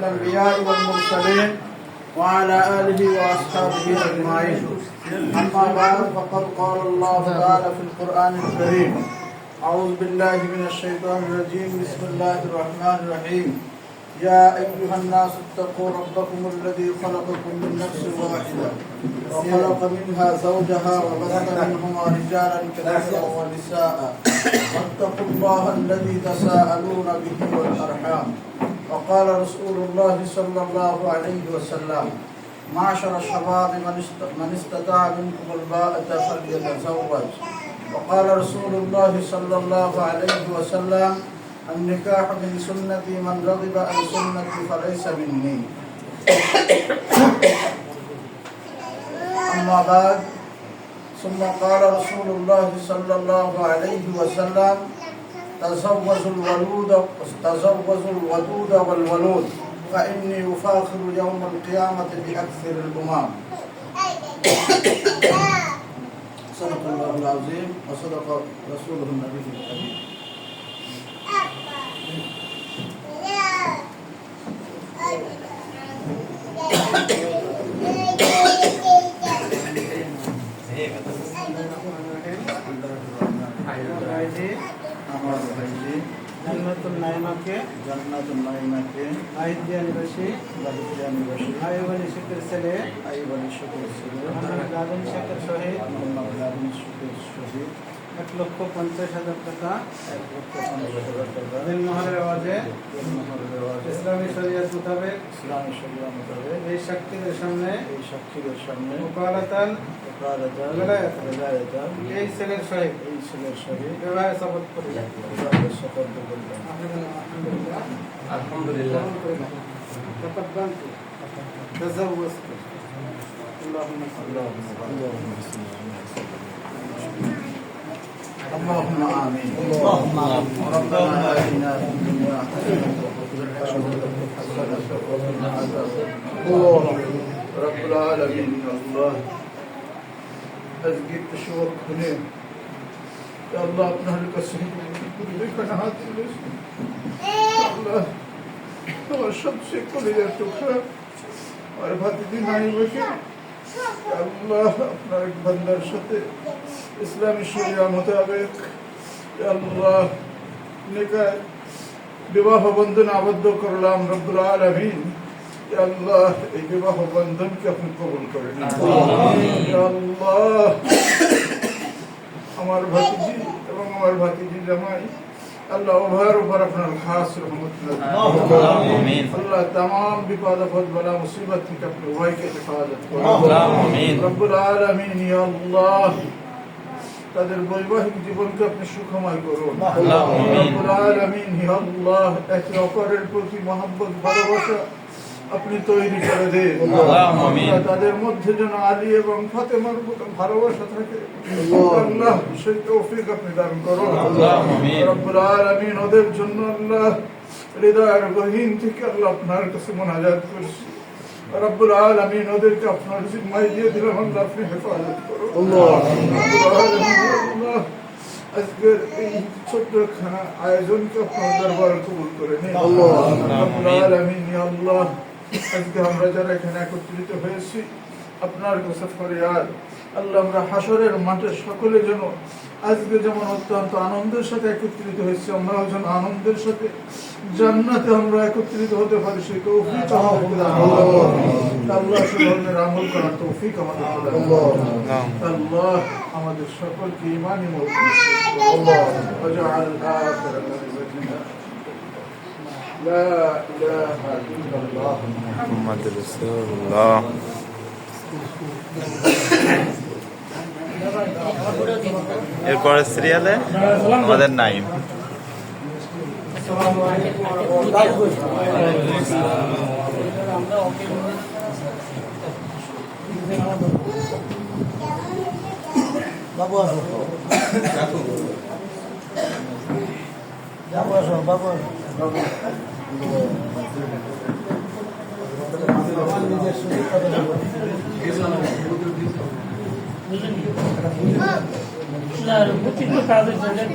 الأنبياء والمرسلين وعلى آله وأصحابه أجمعين. أما بعد فقد قال الله تعالى في القرآن الكريم: أعوذ بالله من الشيطان الرجيم. بسم الله الرحمن الرحيم. يا أيها الناس اتقوا ربكم الذي خلقكم من نفس واحدة وخلق منها زوجها وبث منهما رجالا كثيرا ونساء واتقوا الله الذي تساءلون به والأرحام. وقال رسول الله صلى الله عليه وسلم: معشر الشباب من استطاع منكم الباءة فليتزوج. وقال رسول الله صلى الله عليه وسلم: النكاح من سنتي من رغب عن سنتي فليس مني. أما بعد ثم قال رسول الله صلى الله عليه وسلم: تزوجوا الودود والولود فإني أفاخر يوم القيامة بأكثر الأمم. صدق الله العظيم وصدق رسوله النبي الكريم. আমার ভাইজি জান্নাতুল নাইমাকে আইদিয়া নিবাসী আইবানি শেখের ছেলে মোহাম্মদ গাজী শেখের শহীদ 1,50,000 টাকা দিনমোহরের আওয়াজে ইসলামী শরিয়ত মোতাবেক এই সাক্ষীদের সামনে ওকালাতান এই ছেলের সহিত বিবাহে শপথ করি। আলহামদুলিল্লাহ। تقدمت تزوجت. اللهم صل اللهم آمين. اللهم ربنا آتنا في الدنيا حسنة وفي الآخرة حسنة وقنا عذاب النار. رب العالمين يا الله أزكيت شوق هنا يا الله अपना हल्का सही देखना हाथ ले या Allah তোমার সবচেয়ে কলিজার টুকরা আর ভাতিজি নাই বসে আল্লাহ আপনার এক বান্দার সাথে ইসলামী শরিয়া মোতাবেক আল্লাহ নিকাহ বিবাহ বন্ধন আবদ্ধ করলাম। রব্বুল আলামিন আল্লাহ এই বিবাহ বন্ধনকে আপনি কবুল করেন। আল্লাহ আমার ভাতিজি এবং আমার ভাতিজি জামাই আল্লাহ উভয়ের উপর আপনার খাস রহমত আমিন। আল্লাহ तमाम বিপদ আপদ বালা মুসিবত থেকে আপনি উভয়কে হেফাজত করুন। আমিন। রব্বুল আলামিন ইয়া আল্লাহ তাদের বৈবাহিক জীবনকে আপনি সুখময় করুন। আমিন। রব্বুল আলামিন ইয়া আল্লাহ একে অপরের প্রতি মহব্বত ভালোবাসা আপনি তৈরি করে দেন। আমিন। তাদের মধ্যে যেন আলী এবং ফাতেমার ভালোবাসা থাকে আল্লাহ সেই তৌফিক আপনি দান করুন। আমিন। রব্বুল আলামিন ওদের জন্য আল্লাহ হৃদয়ের গহীন থেকে আল্লাহ আপনার কাছে মুনাজাত করছি। রব্বুল আলামিন ওদেরকে আপনার জিম্মায় দিয়ে দিলাম আল্লাহ আপনি হেফাজত করুন। রব্বুল আলামিন আল্লাহ আজকের এই ছোট্টখানা আয়োজনকে আপনার দরবারে কবুল করে নিন। রব্বুল আলামিন ইয়া আল্লাহ আজকে আমরা যারা এখানে একত্রিত হয়েছি আপনার কাছে ফরিয়াদ আল্লাহ আমরা হাসরের মাঠে সকলে যেন আজকে যেমন অত্যন্ত আনন্দের সাথে একত্রিত হয়েছি আমরাও যেন আনন্দের সাথে জান্নাতে আমরা একত্রিত হতে পারি সেই তৌফিক আমাদের দান করুন। আল্লাহ সে ধরনের আমল করার তৌফিক আমাদের দান করুন। আল্লাহ আমাদের সকলকে ঈমানি মওত আল্লাহ ওয়াজআল আখির কালিমাতিনা لا إله إلا الله محمد رسول الله. এরপরে সিরিয়ালে আমাদের নাইম বাবু আসো বাবু আসো বাবু বুঝলেন কি? না, বুঝছি তো কাজের জায়গায়